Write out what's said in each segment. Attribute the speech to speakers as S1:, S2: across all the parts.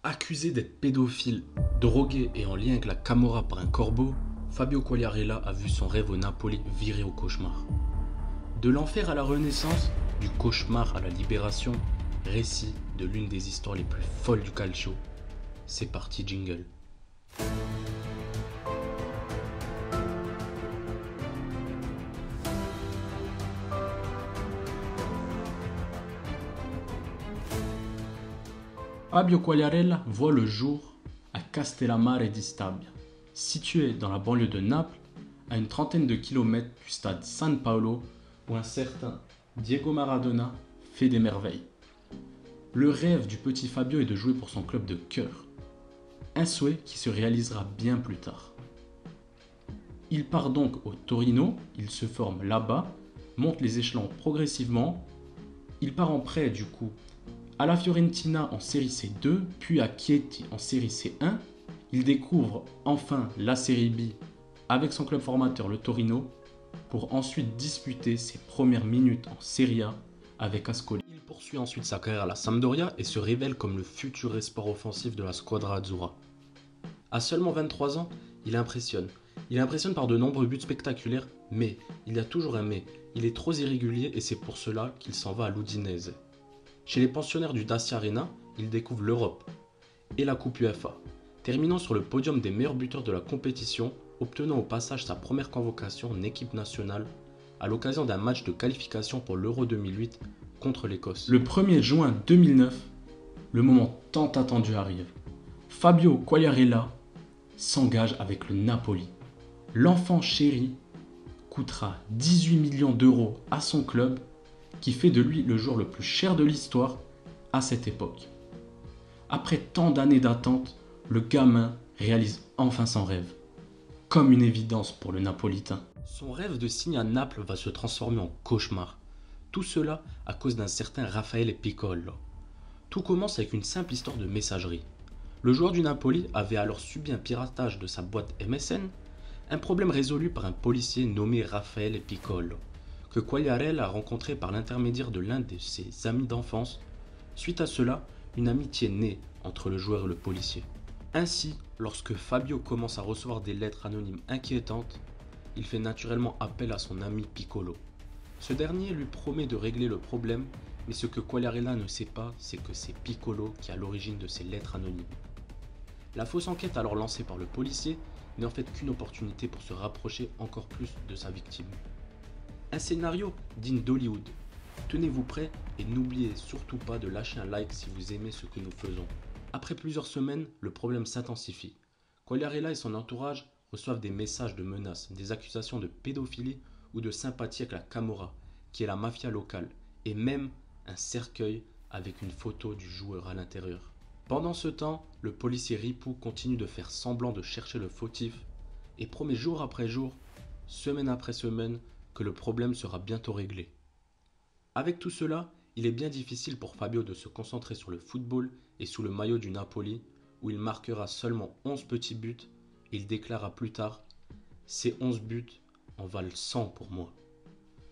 S1: Accusé d'être pédophile, drogué et en lien avec la Camorra par un corbeau, Fabio Quagliarella a vu son rêve au Napoli virer au cauchemar. De l'enfer à la renaissance, du cauchemar à la libération, récit de l'une des histoires les plus folles du calcio. C'est parti, jingle. Fabio Quagliarella voit le jour à Castellammare di Stabia, situé dans la banlieue de Naples, à une trentaine de kilomètres du stade San Paolo, où un certain Diego Maradona fait des merveilles. Le rêve du petit Fabio est de jouer pour son club de cœur, un souhait qui se réalisera bien plus tard. Il part donc au Torino, il se forme là-bas, monte les échelons progressivement, il part en prêt du coup à la Fiorentina en série C2, puis à Chieti en série C1. Il découvre enfin la série B avec son club formateur le Torino pour ensuite disputer ses premières minutes en Serie A avec Ascoli. Il poursuit ensuite sa carrière à la Sampdoria et se révèle comme le futur espoir offensif de la Squadra Azzurra. À seulement 23 ans, il impressionne. Il impressionne par de nombreux buts spectaculaires, mais il y a toujours un mais. Il est trop irrégulier et c'est pour cela qu'il s'en va à l'Udinese. Chez les pensionnaires du Dacia Arena, il découvre l'Europe et la Coupe UEFA, terminant sur le podium des meilleurs buteurs de la compétition, obtenant au passage sa première convocation en équipe nationale à l'occasion d'un match de qualification pour l'Euro 2008 contre l'Écosse. Le 1er juin 2009, le moment tant attendu arrive. Fabio Quagliarella s'engage avec le Napoli. L'enfant chéri coûtera 18 millions d'euros à son club, qui fait de lui le joueur le plus cher de l'histoire à cette époque. Après tant d'années d'attente, le gamin réalise enfin son rêve, comme une évidence pour le Napolitain. Son rêve de signer à Naples va se transformer en cauchemar. Tout cela à cause d'un certain Raffaele Piccolo. Tout commence avec une simple histoire de messagerie. Le joueur du Napoli avait alors subi un piratage de sa boîte MSN, un problème résolu par un policier nommé Raffaele Piccolo, que Quagliarella a rencontré par l'intermédiaire de l'un de ses amis d'enfance. Suite à cela, une amitié naît entre le joueur et le policier. Ainsi, lorsque Fabio commence à recevoir des lettres anonymes inquiétantes, il fait naturellement appel à son ami Piccolo. Ce dernier lui promet de régler le problème, mais ce que Quagliarella ne sait pas, c'est que c'est Piccolo qui est à l'origine de ces lettres anonymes. La fausse enquête alors lancée par le policier n'est en fait qu'une opportunité pour se rapprocher encore plus de sa victime. Un scénario digne d'Hollywood. Tenez-vous prêts et n'oubliez surtout pas de lâcher un like si vous aimez ce que nous faisons. Après plusieurs semaines, le problème s'intensifie. Quagliarella et son entourage reçoivent des messages de menaces, des accusations de pédophilie ou de sympathie avec la Camorra, qui est la mafia locale, et même un cercueil avec une photo du joueur à l'intérieur. Pendant ce temps, le policier Ripou continue de faire semblant de chercher le fautif et promet jour après jour, semaine après semaine, que le problème sera bientôt réglé. Avec tout cela, il est bien difficile pour Fabio de se concentrer sur le football et sous le maillot du Napoli, où il marquera seulement 11 petits buts, et il déclara plus tard « Ces 11 buts en valent 100 pour moi ».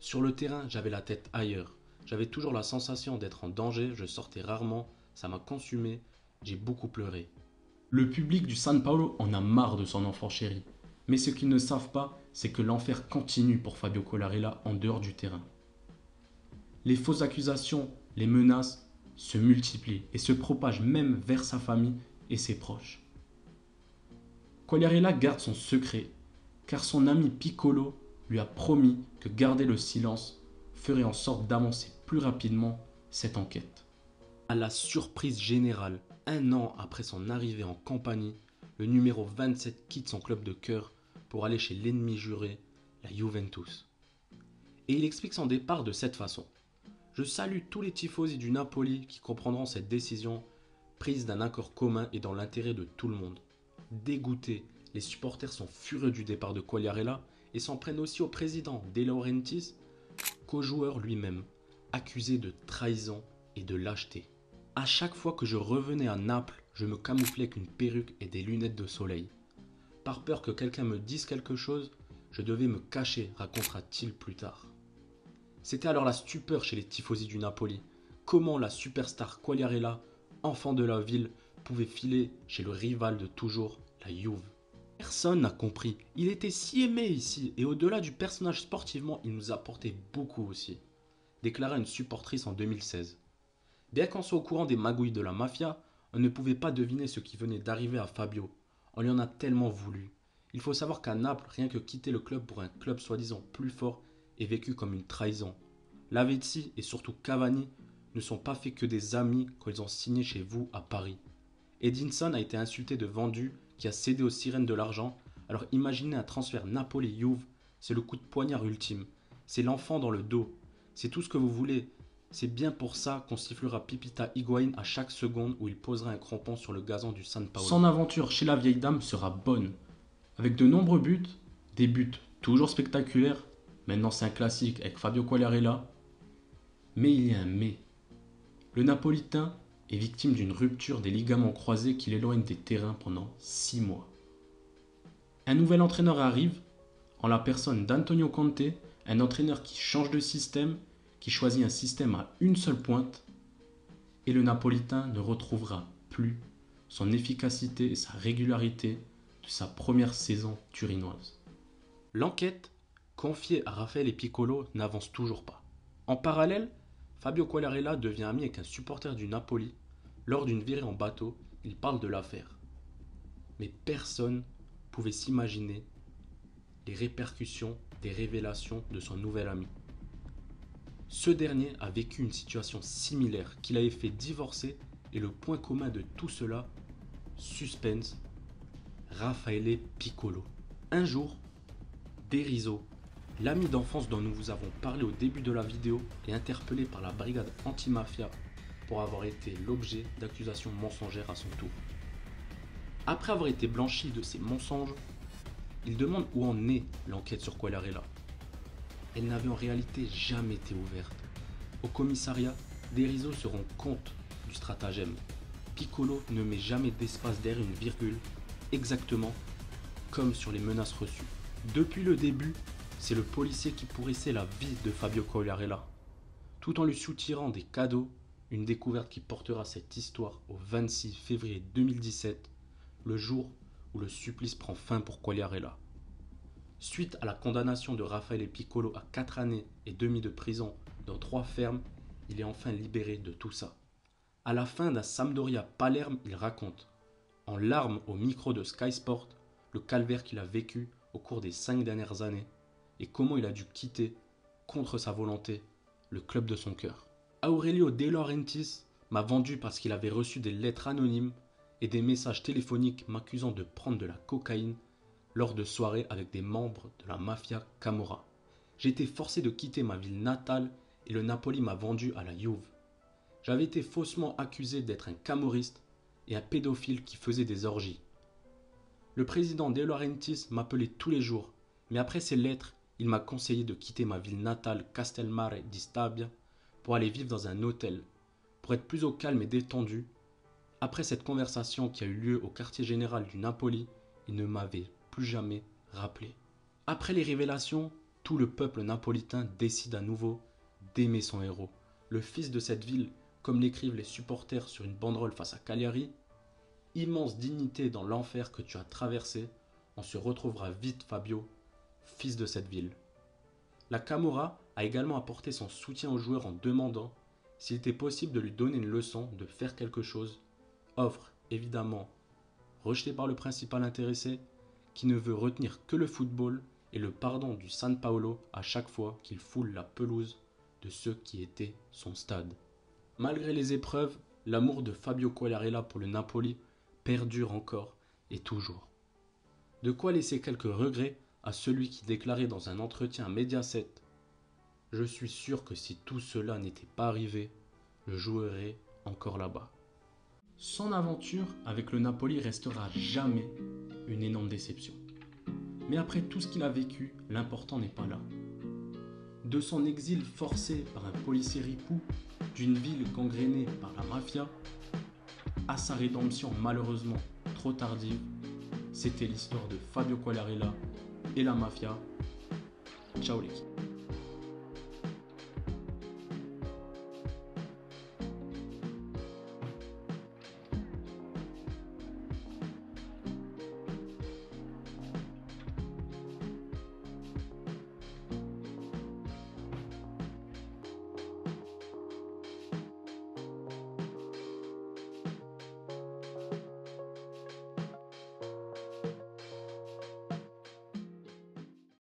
S1: Sur le terrain, j'avais la tête ailleurs. J'avais toujours la sensation d'être en danger, je sortais rarement, ça m'a consumé, j'ai beaucoup pleuré. Le public du San Paolo en a marre de son enfant chéri. Mais ce qu'ils ne savent pas, c'est que l'enfer continue pour Fabio Quagliarella en dehors du terrain. Les fausses accusations, les menaces se multiplient et se propagent même vers sa famille et ses proches. Quagliarella garde son secret, car son ami Piccolo lui a promis que garder le silence ferait en sorte d'avancer plus rapidement cette enquête. À la surprise générale, un an après son arrivée en Campanie, le numéro 27 quitte son club de cœur pour aller chez l'ennemi juré, la Juventus. Et il explique son départ de cette façon. Je salue tous les tifosi du Napoli qui comprendront cette décision prise d'un accord commun et dans l'intérêt de tout le monde. Dégoûtés, les supporters sont furieux du départ de Quagliarella et s'en prennent aussi au président De Laurentiis qu'au joueur lui-même, accusé de trahison et de lâcheté. À chaque fois que je revenais à Naples, je me camouflais avec une perruque et des lunettes de soleil. Par peur que quelqu'un me dise quelque chose, je devais me cacher, racontera-t-il plus tard. C'était alors la stupeur chez les tifosi du Napoli. Comment la superstar Quagliarella, enfant de la ville, pouvait filer chez le rival de toujours, la Juve. Personne n'a compris. Il était si aimé ici et au-delà du personnage sportivement, il nous apportait beaucoup aussi, déclara une supportrice en 2016. Bien qu'on soit au courant des magouilles de la mafia, on ne pouvait pas deviner ce qui venait d'arriver à Fabio. On lui en a tellement voulu. Il faut savoir qu'à Naples, rien que quitter le club pour un club soi-disant plus fort est vécu comme une trahison. Lavezzi et surtout Cavani ne sont pas faits que des amis quand ils ont signé chez vous à Paris. Edinson a été insulté de vendu qui a cédé aux sirènes de l'argent. Alors imaginez un transfert Napoli-Juve, c'est le coup de poignard ultime. C'est l'enfant dans le dos. C'est tout ce que vous voulez. C'est bien pour ça qu'on sifflera Pipita Higuaín à chaque seconde où il posera un crampon sur le gazon du San Paolo. Son aventure chez la vieille dame sera bonne. Avec de nombreux buts, des buts toujours spectaculaires. Maintenant c'est un classique avec Fabio Quagliarella. Mais il y a un mais. Le Napolitain est victime d'une rupture des ligaments croisés qui l'éloigne des terrains pendant 6 mois. Un nouvel entraîneur arrive, en la personne d'Antonio Conte, un entraîneur qui change de système, qui choisit un système à une seule pointe, et le Napolitain ne retrouvera plus son efficacité et sa régularité de sa première saison turinoise. L'enquête, confiée à Raffaele Piccolo, n'avance toujours pas. En parallèle, Fabio Quagliarella devient ami avec un supporter du Napoli. Lors d'une virée en bateau, il parle de l'affaire. Mais personne pouvait s'imaginer les répercussions des révélations de son nouvel ami. Ce dernier a vécu une situation similaire qui l'avait fait divorcer et le point commun de tout cela, suspense, Raffaele Piccolo. Un jour, Deriso, l'ami d'enfance dont nous vous avons parlé au début de la vidéo, est interpellé par la brigade anti-mafia pour avoir été l'objet d'accusations mensongères à son tour. Après avoir été blanchi de ces mensonges, il demande où en est l'enquête sur Quagliarella. Elle n'avait en réalité jamais été ouverte. Au commissariat, Deriso se rend compte du stratagème. Piccolo ne met jamais d'espace derrière une virgule, exactement comme sur les menaces reçues. Depuis le début, c'est le policier qui pourrissait la vie de Fabio Quagliarella, tout en lui soutirant des cadeaux, une découverte qui portera cette histoire au 26 février 2017, le jour où le supplice prend fin pour Quagliarella. Suite à la condamnation de Raffaele Piccolo à 4 années et demie de prison dans 3 fermes, il est enfin libéré de tout ça. À la fin d'un Sampdoria Palerme, il raconte, en larmes au micro de Sky Sport, le calvaire qu'il a vécu au cours des 5 dernières années et comment il a dû quitter, contre sa volonté, le club de son cœur. Aurelio De Laurentiis m'a vendu parce qu'il avait reçu des lettres anonymes et des messages téléphoniques m'accusant de prendre de la cocaïne lors de soirées avec des membres de la mafia Camorra. J'ai été forcé de quitter ma ville natale et le Napoli m'a vendu à la Juve. J'avais été faussement accusé d'être un camorriste et un pédophile qui faisait des orgies. Le président De Laurentiis m'appelait tous les jours, mais après ces lettres, il m'a conseillé de quitter ma ville natale Castelmare di Stabia pour aller vivre dans un hôtel, pour être plus au calme et détendu. Après cette conversation qui a eu lieu au quartier général du Napoli, il ne m'avait plus jamais rappelé. Après les révélations, tout le peuple napolitain décide à nouveau d'aimer son héros. Le fils de cette ville, comme l'écrivent les supporters sur une banderole face à Cagliari, immense dignité dans l'enfer que tu as traversé, on se retrouvera vite Fabio, fils de cette ville. La Camorra a également apporté son soutien au joueur en demandant s'il était possible de lui donner une leçon de faire quelque chose. Offre évidemment rejetée par le principal intéressé qui ne veut retenir que le football et le pardon du San Paolo à chaque fois qu'il foule la pelouse de ce qui était son stade. Malgré les épreuves, l'amour de Fabio Quagliarella pour le Napoli perdure encore et toujours. De quoi laisser quelques regrets à celui qui déclarait dans un entretien à Mediaset « Je suis sûr que si tout cela n'était pas arrivé, je jouerais encore là-bas ». Son aventure avec le Napoli restera à jamais une énorme déception. Mais après tout ce qu'il a vécu, l'important n'est pas là. De son exil forcé par un policier ripou, d'une ville gangrénée par la mafia, à sa rédemption malheureusement trop tardive, c'était l'histoire de Fabio Quagliarella et la mafia. Ciao l'équipe.